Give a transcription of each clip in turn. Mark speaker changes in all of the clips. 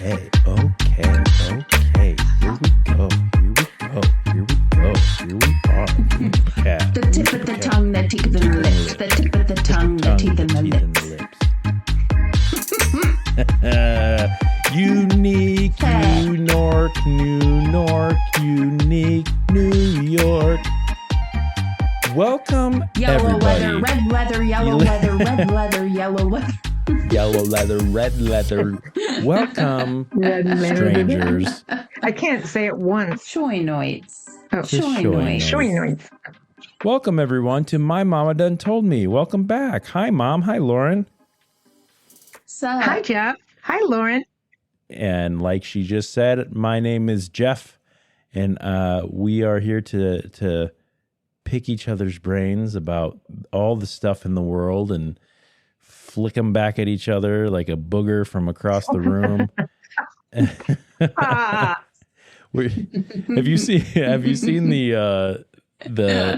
Speaker 1: Okay. Here we go. Here we are. Yeah.
Speaker 2: The tip of the tongue, the teeth, and the lips. The tip of the tongue, the teeth, and the lips.
Speaker 1: Unique, New York, unique, New York. Welcome,
Speaker 2: yellow
Speaker 1: everybody.
Speaker 2: leather, red leather, yellow leather, red leather, yellow leather.
Speaker 1: Yellow leather, red leather. Welcome, strangers.
Speaker 3: I can't say it once.
Speaker 2: Shoinoids.
Speaker 3: Oh,
Speaker 2: Shoinoids.
Speaker 1: Welcome, everyone, to My Mama Done Told Me. Welcome back. Hi, Mom. Hi, Lauren.
Speaker 2: Sup?
Speaker 3: Hi, Jeff. Hi, Lauren.
Speaker 1: And like she just said, my name is Jeff, and we are here to pick each other's brains about all the stuff in the world and flick them back at each other like a booger from across the room. Have you seen the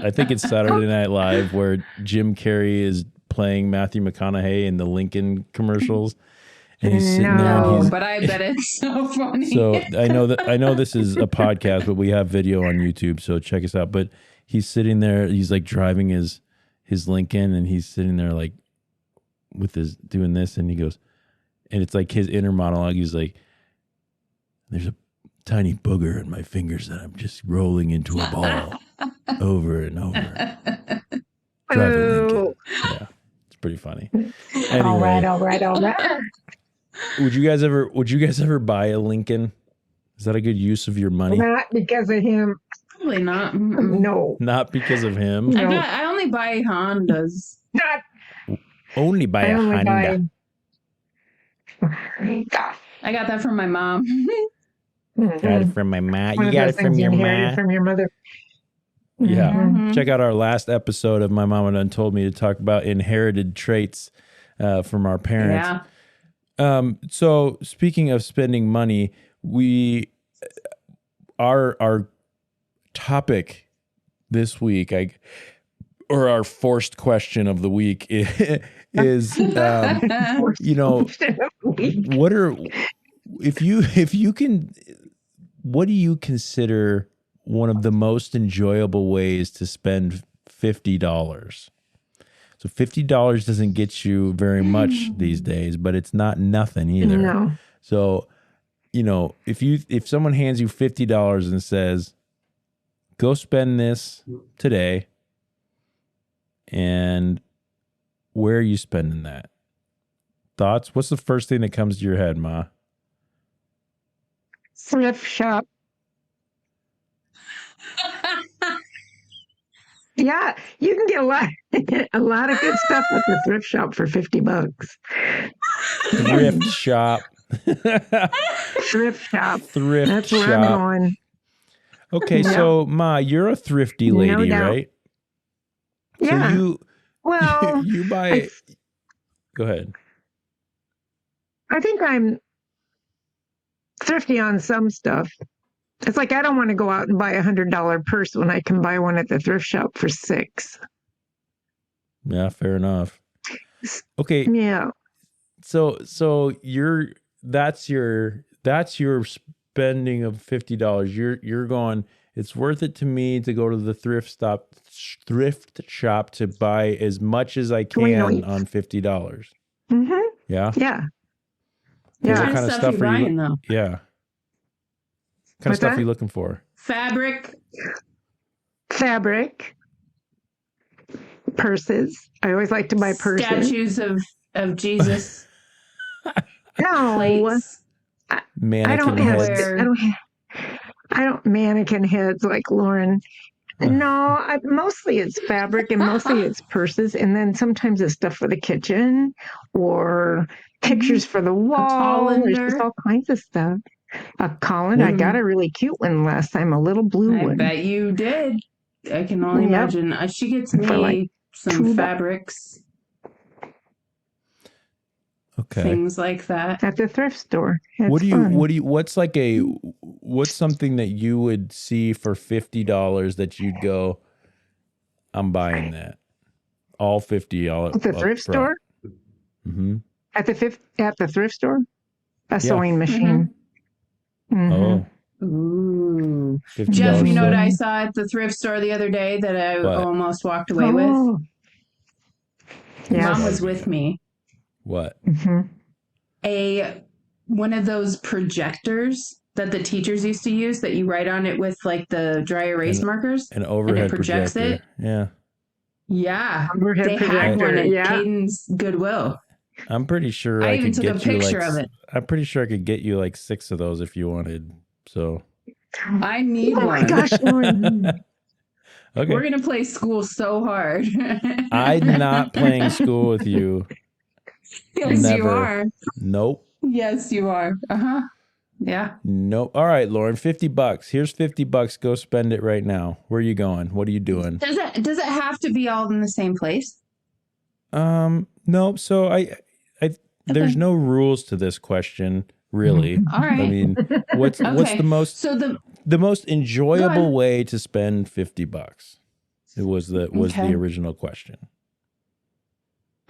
Speaker 1: I think it's Saturday Night Live where Jim Carrey is playing Matthew McConaughey in the Lincoln commercials, and he's sitting there and
Speaker 2: but I bet it's so funny.
Speaker 1: So I know this is a podcast, but we have video on YouTube, so check us out. But he's sitting there, he's like driving his Lincoln, and he's sitting there like with his doing this, and he goes, and it's like his inner monologue. He's like, "There's a tiny booger in my fingers that I'm just rolling into a ball over and over." Driving Lincoln. Yeah, it's pretty funny. Anyway,
Speaker 3: All right.
Speaker 1: Would you guys ever buy a Lincoln? Is that a good use of your money?
Speaker 3: Not because of him.
Speaker 2: Probably not.
Speaker 3: No.
Speaker 1: Not because of him.
Speaker 3: No.
Speaker 2: I only buy Hondas.
Speaker 3: Not.
Speaker 1: Only buy a Honda.
Speaker 2: I got that from my mom.
Speaker 1: Got it from my ma.
Speaker 3: One
Speaker 1: You
Speaker 3: of
Speaker 1: got
Speaker 3: those
Speaker 1: it from
Speaker 3: things
Speaker 1: your
Speaker 3: you inherited
Speaker 1: ma.
Speaker 3: from your mother.
Speaker 1: Yeah.
Speaker 2: Mhm.
Speaker 1: Check out our last episode of My Mama Done Told Me to talk about inherited traits from our parents.
Speaker 2: Yeah.
Speaker 1: So speaking of spending money, our topic this week, or our forced question of the week is, what do you consider one of the most enjoyable ways to spend $50? So $50 doesn't get you very much these days, but it's not nothing either.
Speaker 3: No.
Speaker 1: So, if someone hands you $50 and says, "Go spend this today," and where are you spending that? Thoughts? What's the first thing that comes to your head, Ma?
Speaker 3: Thrift shop. Yeah, you can get a lot of good stuff at the thrift shop for $50.
Speaker 1: Thrift shop.
Speaker 3: Thrift shop.
Speaker 1: Thrift
Speaker 3: That's
Speaker 1: shop.
Speaker 3: where I'm going.
Speaker 1: Okay,
Speaker 3: Yeah.
Speaker 1: So Ma, you're a thrifty lady,
Speaker 3: No doubt.
Speaker 1: right?
Speaker 3: Yeah.
Speaker 1: So
Speaker 3: Well,
Speaker 1: you buy. Go ahead.
Speaker 3: I think I'm thrifty on some stuff. It's like I don't want to go out and buy $100 purse when I can buy one at the thrift shop for $6.
Speaker 1: Yeah, fair enough. Okay.
Speaker 3: Yeah.
Speaker 1: So that's your spending of $50. You're going, it's worth it to me to go to the thrift shop to buy as much as I can on $50.
Speaker 3: Mm-hmm.
Speaker 1: Yeah.
Speaker 3: Yeah.
Speaker 1: What
Speaker 2: What
Speaker 1: kind of stuff are you?
Speaker 2: buying, though?
Speaker 1: Yeah. What kind of stuff are you looking for?
Speaker 2: Fabric.
Speaker 3: Purses. I always like to buy purses.
Speaker 2: Statues of Jesus.
Speaker 3: No.
Speaker 2: Plates.
Speaker 1: Mannequin heads.
Speaker 3: I don't mannequin heads like Lauren. No, mostly it's fabric and mostly it's purses, and then sometimes it's stuff for the kitchen or pictures for the wall. There's just all kinds of stuff. A colander. I got a really cute one last time, a little blue
Speaker 2: I
Speaker 3: one.
Speaker 2: bet you did. I can only
Speaker 3: Yep.
Speaker 2: imagine. She gets me
Speaker 3: For like
Speaker 2: some
Speaker 3: $2.
Speaker 2: fabrics,
Speaker 1: Okay.
Speaker 2: things like that.
Speaker 3: At the thrift store.
Speaker 1: What's something that you would see for $50 that you'd go, I'm buying that? All $50
Speaker 3: At the thrift store?
Speaker 1: Mm-hmm.
Speaker 3: At the thrift store? a sewing machine.
Speaker 1: Oh,
Speaker 4: Ooh.
Speaker 1: $50
Speaker 4: Jeff, you know what
Speaker 1: set.
Speaker 4: I saw at the thrift store the other day that I
Speaker 1: What?
Speaker 4: almost walked away with?
Speaker 3: Oh, yes.
Speaker 4: Mom was with me.
Speaker 1: What?
Speaker 4: One of those projectors that the teachers used to use that you write on it with like the dry erase markers.
Speaker 1: An overhead
Speaker 4: projects
Speaker 1: projector.
Speaker 4: it.
Speaker 1: Yeah.
Speaker 4: Yeah.
Speaker 3: Overhead
Speaker 4: They had
Speaker 3: projector,
Speaker 4: one at
Speaker 3: yeah.
Speaker 4: Caden's Goodwill.
Speaker 1: I'm pretty sure
Speaker 4: I
Speaker 1: I
Speaker 4: even
Speaker 1: could
Speaker 4: took a
Speaker 1: get you
Speaker 4: picture
Speaker 1: like
Speaker 4: of it.
Speaker 1: I'm pretty sure I could get you like 6 of those if you wanted. So
Speaker 4: I need
Speaker 3: Oh
Speaker 4: one.
Speaker 3: my gosh, Lauren.
Speaker 1: okay.
Speaker 4: We're gonna play school so hard.
Speaker 1: I'm not playing school with you.
Speaker 4: Yes,
Speaker 1: Never.
Speaker 4: you are.
Speaker 1: Nope.
Speaker 4: Yes, you are. Yeah.
Speaker 1: Nope. All right, Lauren, $50. Here's $50. Go spend it right now. Where are you going? What are you doing?
Speaker 4: Does it have to be all in the same place?
Speaker 1: No. So I there's no rules to this question, really.
Speaker 4: All right.
Speaker 1: I mean, what's the most the most enjoyable way to spend $50? It was the original question.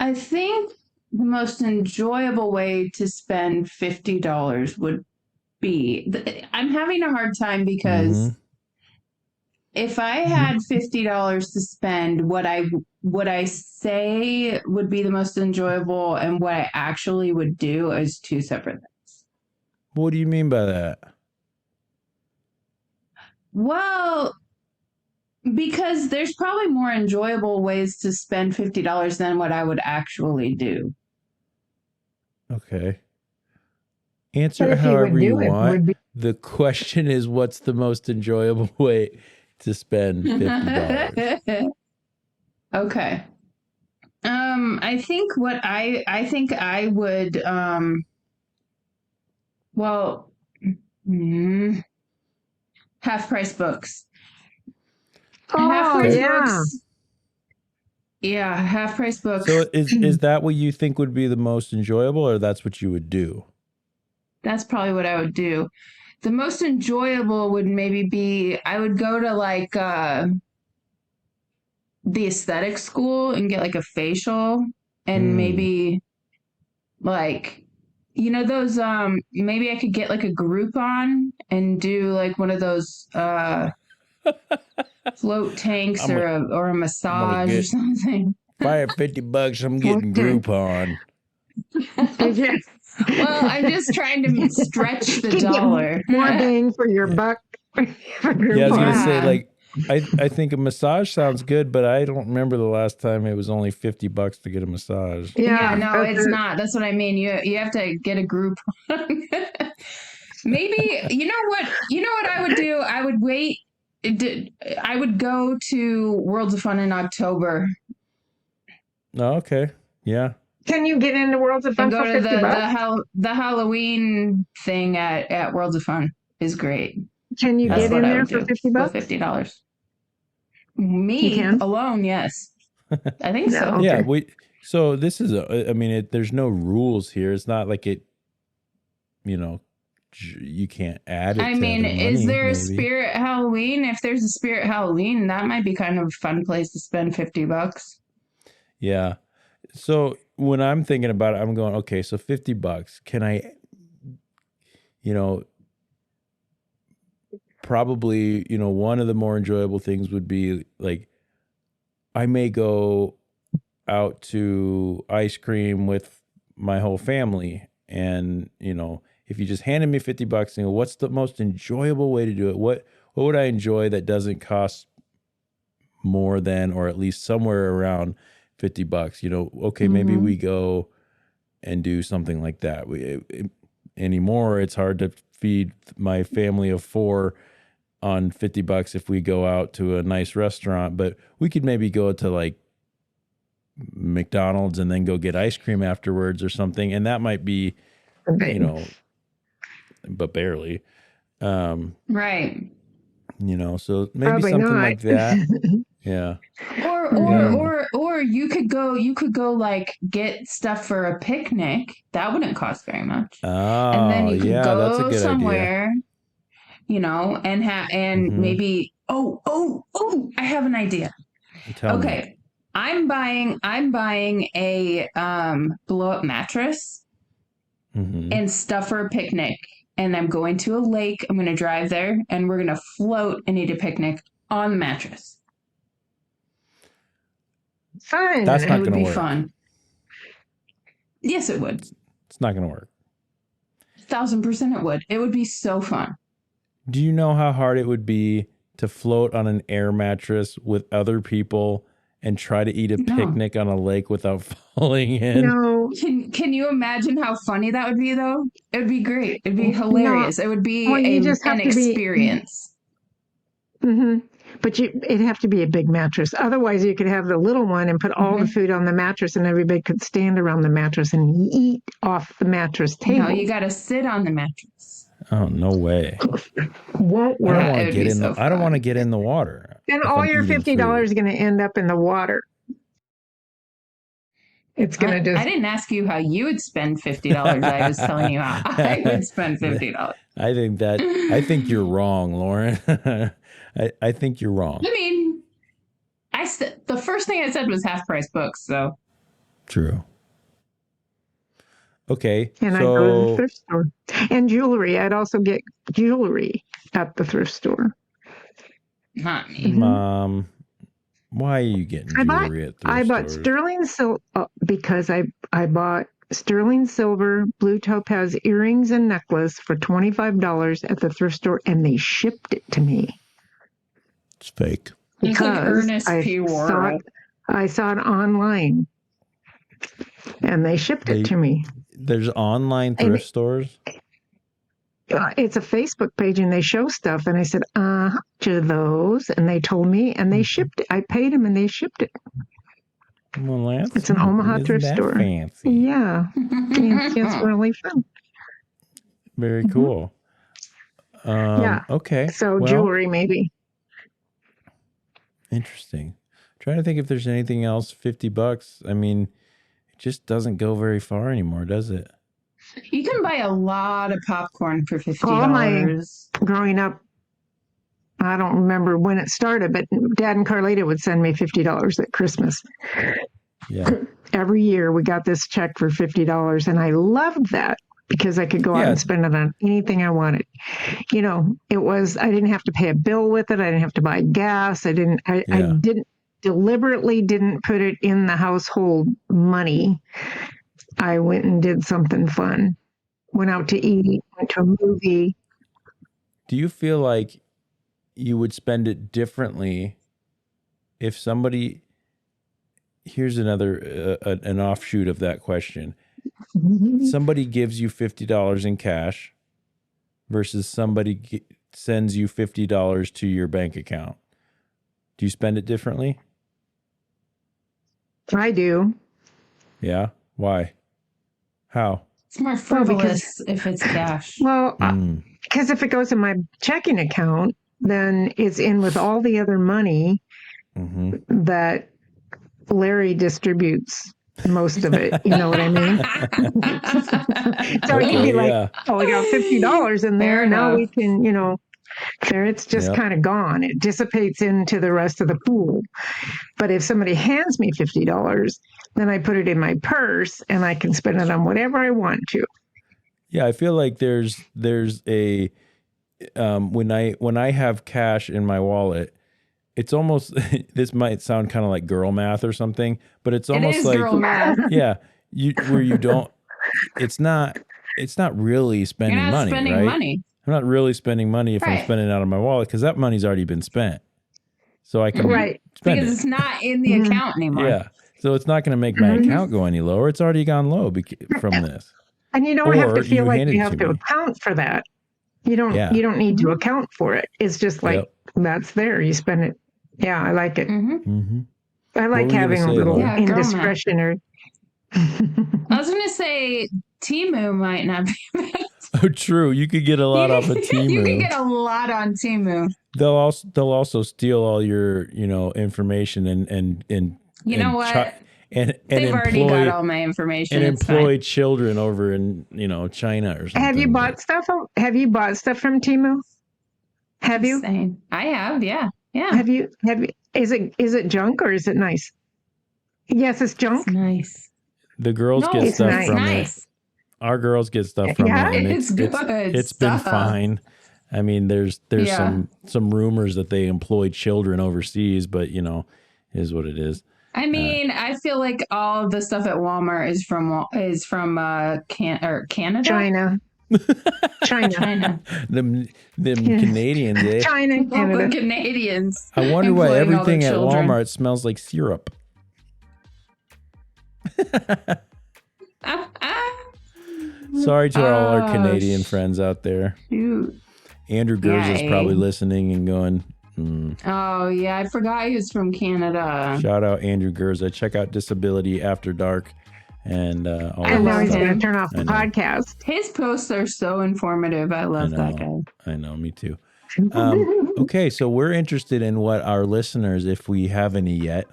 Speaker 4: I think the most enjoyable way to spend $50 would be. I'm having a hard time because if I had $50 to spend, what I say would be the most enjoyable and what I actually would do is two separate things.
Speaker 1: What do you mean by that?
Speaker 4: Well, because there's probably more enjoyable ways to spend $50 than what I would actually do.
Speaker 1: Okay. Answer it however you want. The question is, what's the most enjoyable way to spend $50?
Speaker 4: Okay. I think I would half price books.
Speaker 3: Oh,
Speaker 4: half price
Speaker 3: yeah.
Speaker 4: books. Yeah, half price books.
Speaker 1: So is that what you think would be the most enjoyable, or that's what you would do?
Speaker 4: That's probably what I would do. The most enjoyable would maybe be I would go to like the aesthetic school and get like a facial and maybe like those maybe I could get like a Groupon and do like one of those float tanks or a massage or something.
Speaker 1: If I have $50, I'm getting Groupon.
Speaker 4: Well, I'm just trying to stretch the dollar.
Speaker 3: More bang for your buck.
Speaker 1: Yeah, I was gonna say, like, I think a massage sounds good, but I don't remember the last time it was only $50 to get a massage.
Speaker 4: Yeah, no, it's not. That's what I mean. You have to get a group. Maybe you know what I would do? I would wait. I would go to Worlds of Fun in October.
Speaker 1: Oh, okay. Yeah.
Speaker 3: Can you get into Worlds of Fun
Speaker 4: and go
Speaker 3: for
Speaker 4: to
Speaker 3: $50?
Speaker 4: the Halloween thing at Worlds of Fun is great.
Speaker 3: Can you get in there for $50?
Speaker 4: $50. Me alone, yes. I think so.
Speaker 1: Okay. Yeah, so this is there's no rules here. It's not like it, you can't add it.
Speaker 4: I mean, is there a Spirit Halloween? If there's a Spirit Halloween, that might be kind of a fun place to spend $50.
Speaker 1: Yeah. So when I'm thinking about it, I'm going, okay, so $50. Can I, probably, one of the more enjoyable things would be like, I may go out to ice cream with my whole family. And, if you just handed me $50 and go, what's the most enjoyable way to do it? What would I enjoy that doesn't cost more than, or at least somewhere around $50? Okay, maybe we go and do something like that. Anymore, it's hard to feed my family of 4 on $50 if we go out to a nice restaurant, but we could maybe go to like McDonald's and then go get ice cream afterwards or something. And that might be, but barely.
Speaker 4: Right.
Speaker 1: So maybe
Speaker 3: Probably
Speaker 1: something
Speaker 3: not.
Speaker 1: like that. Yeah.
Speaker 4: Or you could go like get stuff for a picnic. That wouldn't cost very much.
Speaker 1: Oh,
Speaker 4: and then you could go
Speaker 1: that's a good
Speaker 4: somewhere,
Speaker 1: idea.
Speaker 4: And maybe I have an idea.
Speaker 1: Tell me.
Speaker 4: I'm buying a blow up mattress. and stuff for a picnic. And I'm going to a lake. I'm going to drive there and we're going to float and eat a picnic on the mattress.
Speaker 3: Fun.
Speaker 1: That's not
Speaker 4: It would
Speaker 1: going to
Speaker 4: be
Speaker 1: work.
Speaker 4: fun. Yes, it would.
Speaker 1: It's not going to work.
Speaker 4: 1,000% it would. It would be so fun.
Speaker 1: Do you know how hard it would be to float on an air mattress with other people and try to eat a picnic on a lake without falling in?
Speaker 3: No.
Speaker 4: Can you imagine how funny that would be, though? It would be great. It'd be hilarious. It would be an experience.
Speaker 3: But it'd have to be a big mattress. Otherwise, you could have the little one and put all the food on the mattress, and everybody could stand around the mattress and eat off the mattress table.
Speaker 4: No, you got to sit on the mattress.
Speaker 1: Oh, no way.
Speaker 3: Won't work.
Speaker 1: I don't want to get in the. I don't want to get in the water.
Speaker 3: Then all your $50 is going to end up in the water. It's going to just.
Speaker 4: I didn't ask you how you would spend $50. I was telling you how I would spend $50.
Speaker 1: I think you're wrong, Lauren. I think you're wrong.
Speaker 4: I mean, the first thing I said was half price books, so.
Speaker 1: True. Okay.
Speaker 3: And I go to the thrift store. And jewelry. I'd also get jewelry at the thrift store.
Speaker 4: Not me.
Speaker 1: Mom, why are you getting jewelry at thrift stores?
Speaker 3: I bought sterling silver because I bought sterling silver blue topaz earrings and necklace for $25 at the thrift store, and they shipped it to me.
Speaker 1: It's fake.
Speaker 4: It's like Ernest P. Worrell.
Speaker 3: I saw it online, and they shipped it to me.
Speaker 1: There's online thrift stores?
Speaker 3: It's a Facebook page, and they show stuff, and I said, to those, and they told me, and they shipped it. I paid them, and they shipped it.
Speaker 1: Well,
Speaker 3: it's an Omaha thrift store.
Speaker 1: Fancy.
Speaker 3: Yeah. It's really fun.
Speaker 1: Very cool.
Speaker 3: Yeah.
Speaker 1: Okay.
Speaker 3: So jewelry, maybe.
Speaker 1: Interesting. Trying to think if there's anything else. $50. I mean, it just doesn't go very far anymore, does it?
Speaker 4: You can buy a lot of popcorn for $50.
Speaker 3: All my growing up, I don't remember when it started, but Dad and Carlita would send me $50 at Christmas.
Speaker 1: Yeah.
Speaker 3: Every year we got this check for $50, and I loved that because I could go out and spend it on anything I wanted. You know, I didn't have to pay a bill with it. I didn't have to buy gas. I deliberately didn't put it in the household money. I went and did something fun. Went out to eat, went to a movie.
Speaker 1: Do you feel like you would spend it differently if somebody, here's another, an offshoot of that question. Somebody gives you $50 in cash versus somebody sends you $50 to your bank account. Do you spend it differently?
Speaker 3: I do.
Speaker 1: Yeah? Why? How?
Speaker 4: It's more frivolous if it's cash.
Speaker 3: Well, because if it goes in my checking account, then it's in with all the other money that Larry distributes most of it. You know what I mean? So you'd be like, oh, I got $50 in there. Now we can, there it's just kind of gone. It dissipates into the rest of the pool. But if somebody hands me $50, then I put it in my purse and I can spend it on whatever I want to.
Speaker 1: Yeah, I feel like there's a when I have cash in my wallet, it's almost, this might sound kind of like girl math or something, but it's almost like
Speaker 4: girl math.
Speaker 1: Yeah, it's not really spending
Speaker 4: You're not
Speaker 1: money,
Speaker 4: spending
Speaker 1: right?
Speaker 4: money.
Speaker 1: I'm not really spending money if I'm spending it out of my wallet because that money's already been spent. So I can spend
Speaker 4: because
Speaker 1: it.
Speaker 4: it's not in the account anymore.
Speaker 1: Yeah. So it's not going to make my account go any lower. It's already gone low from this.
Speaker 3: And you don't have to feel like you have to account for that. You don't need to account for it. It's just like that's there. You spend it. Yeah, I like it. I like having a little indiscretionary.
Speaker 4: I was going to say Temu might not be.
Speaker 1: Oh, true. You could get a lot off of Temu.
Speaker 4: You can get a lot on Temu.
Speaker 1: They'll also steal all your information and
Speaker 4: you know what?
Speaker 1: And
Speaker 4: they've already got all my information.
Speaker 1: And employ children over in China or something.
Speaker 3: Have you bought stuff? Have you bought stuff from Temu? Have you?
Speaker 4: Insane. I have. Yeah.
Speaker 3: Have you? Is it junk or is it nice? Yes, it's junk.
Speaker 4: It's nice.
Speaker 1: The girls get stuff from
Speaker 4: nice.
Speaker 1: our girls get stuff from
Speaker 3: Yeah,
Speaker 1: it, and
Speaker 4: it's good
Speaker 1: it's been
Speaker 4: stuff.
Speaker 1: fine. I mean, there's
Speaker 4: Yeah.
Speaker 1: some rumors that they employ children overseas, but is what it is.
Speaker 4: I mean, I feel like all of the stuff at Walmart is from Canada.
Speaker 3: China.
Speaker 4: China.
Speaker 1: Them
Speaker 3: Yeah.
Speaker 1: Canadians, eh?
Speaker 3: China,
Speaker 4: All the
Speaker 3: Canada.
Speaker 4: Canadians.
Speaker 1: I wonder why
Speaker 4: employing all their
Speaker 1: everything at
Speaker 4: children.
Speaker 1: Walmart smells like syrup. Sorry to all our Canadian friends out there.
Speaker 4: Shoot.
Speaker 1: Andrew Gers is
Speaker 4: Yay.
Speaker 1: probably listening and going,
Speaker 4: Oh yeah, I forgot he was from Canada.
Speaker 1: shout out Andrew Gers. I check out Disability After Dark and all
Speaker 4: I
Speaker 3: And
Speaker 1: that
Speaker 3: now
Speaker 4: love
Speaker 3: he's
Speaker 1: stuff.
Speaker 3: going
Speaker 4: him.
Speaker 3: to turn off the
Speaker 1: I know.
Speaker 3: podcast.
Speaker 4: His posts are so informative. I love that guy.
Speaker 1: I know, me too. Okay, so we're interested in what our listeners, if we have any yet,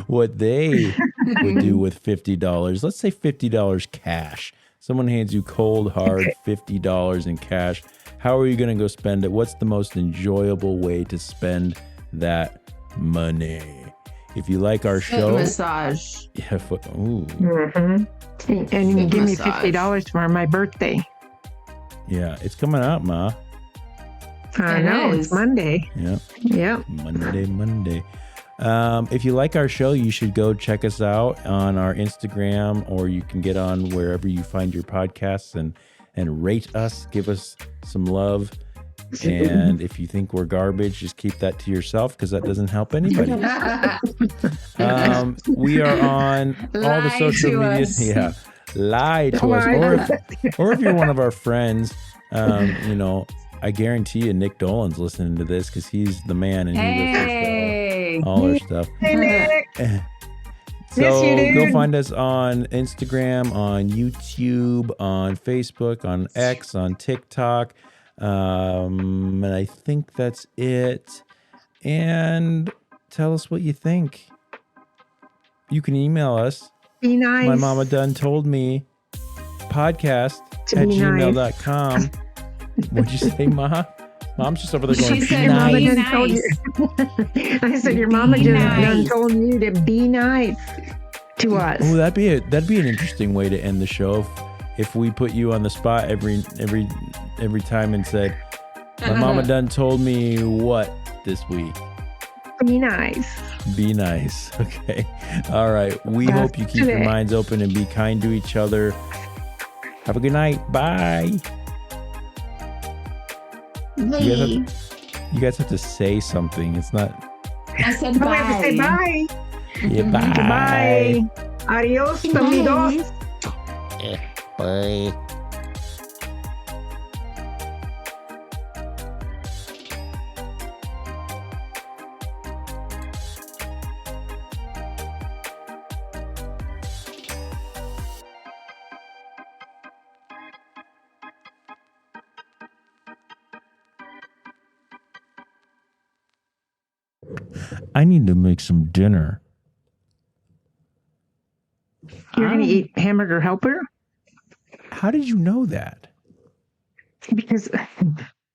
Speaker 1: what they would do with $50. Let's say $50 cash. Someone hands you cold, hard $50 in cash. How are you going to go spend it? What's the most enjoyable way to spend that money? If you like our
Speaker 4: Foot
Speaker 1: show,
Speaker 4: massage.
Speaker 1: yeah, ooh,
Speaker 3: Mm-hmm. And you can give me
Speaker 4: Massage.
Speaker 3: $50 for my birthday.
Speaker 1: yeah, it's coming up, Ma.
Speaker 3: I
Speaker 4: It
Speaker 3: know,
Speaker 4: is.
Speaker 3: it's Monday.
Speaker 1: Yeah.
Speaker 3: Yep.
Speaker 1: Monday. If you like our show, you should go check us out on our Instagram, or you can get on wherever you find your podcasts and rate us, give us some love. And if you think we're garbage, just keep that to yourself because that doesn't help anybody. We are on all the
Speaker 4: Lie
Speaker 1: social
Speaker 4: to
Speaker 1: media.
Speaker 4: us.
Speaker 1: Yeah, lie to us. Or if you're one of our friends, I guarantee you Nick Dolan's listening to this because he's the man and he
Speaker 4: Hey.
Speaker 1: listens to all our stuff.
Speaker 3: Hey, Nick.
Speaker 1: So
Speaker 3: Miss you,
Speaker 1: go
Speaker 3: dude.
Speaker 1: find us on Instagram, on YouTube, on Facebook, on X, on TikTok. And I think that's it. And tell us what you think. You can email us.
Speaker 3: Be nice.
Speaker 1: My mama done told me podcast
Speaker 3: To
Speaker 1: at
Speaker 3: be nice.
Speaker 1: gmail.com. What'd you say, Ma? Mom's just over there going,
Speaker 4: She
Speaker 1: "Be
Speaker 4: said,
Speaker 3: Mama
Speaker 4: "Be
Speaker 1: nice."
Speaker 3: done told you.
Speaker 4: nice.
Speaker 3: I said your mama
Speaker 4: Be
Speaker 3: just
Speaker 4: nice.
Speaker 3: done told you to be nice to us.
Speaker 1: Oh, that'd be an interesting way to end the show if we put you on the spot every time and said, "My mama done told me what this week."
Speaker 3: Be nice.
Speaker 1: Be nice. Okay. All right. We
Speaker 3: That's
Speaker 1: hope you keep your
Speaker 3: today.
Speaker 1: minds open and be kind to each other. Have a good night. Bye. You guys have to say something. It's not.
Speaker 4: I said
Speaker 3: Oh, I have to say
Speaker 4: bye.
Speaker 3: bye.
Speaker 1: Yeah, bye.
Speaker 3: Bye. Adios, amigos.
Speaker 1: Bye. I need to make some dinner.
Speaker 3: You're going to eat hamburger helper?
Speaker 1: How did you know that?
Speaker 3: Because I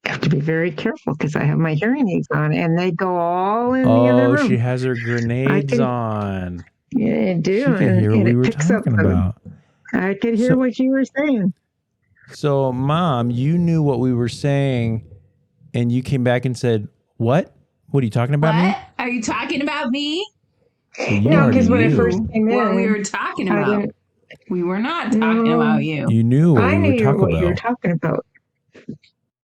Speaker 3: have to be very careful because I have my hearing aids on and they go all in the other
Speaker 1: Oh,
Speaker 3: room.
Speaker 1: she has her grenades
Speaker 3: can-
Speaker 1: on.
Speaker 3: Yeah, I do.
Speaker 1: She can hear what we were talking about.
Speaker 3: I could hear
Speaker 1: So-
Speaker 3: what you were saying.
Speaker 1: So, Mom, you knew what we were saying, and you came back and said, "What? What are you talking about
Speaker 4: What?
Speaker 1: me?"
Speaker 4: Are you talking about me?
Speaker 1: Well, you
Speaker 3: No,
Speaker 1: already
Speaker 3: because when I
Speaker 1: knew.
Speaker 3: first came in,
Speaker 4: What we were talking
Speaker 3: I
Speaker 4: about.
Speaker 3: didn't.
Speaker 4: We were not talking
Speaker 3: No.
Speaker 4: about you.
Speaker 1: You knew what
Speaker 3: I
Speaker 1: we
Speaker 3: knew
Speaker 1: were talking
Speaker 3: what you were
Speaker 1: about.
Speaker 3: talking about.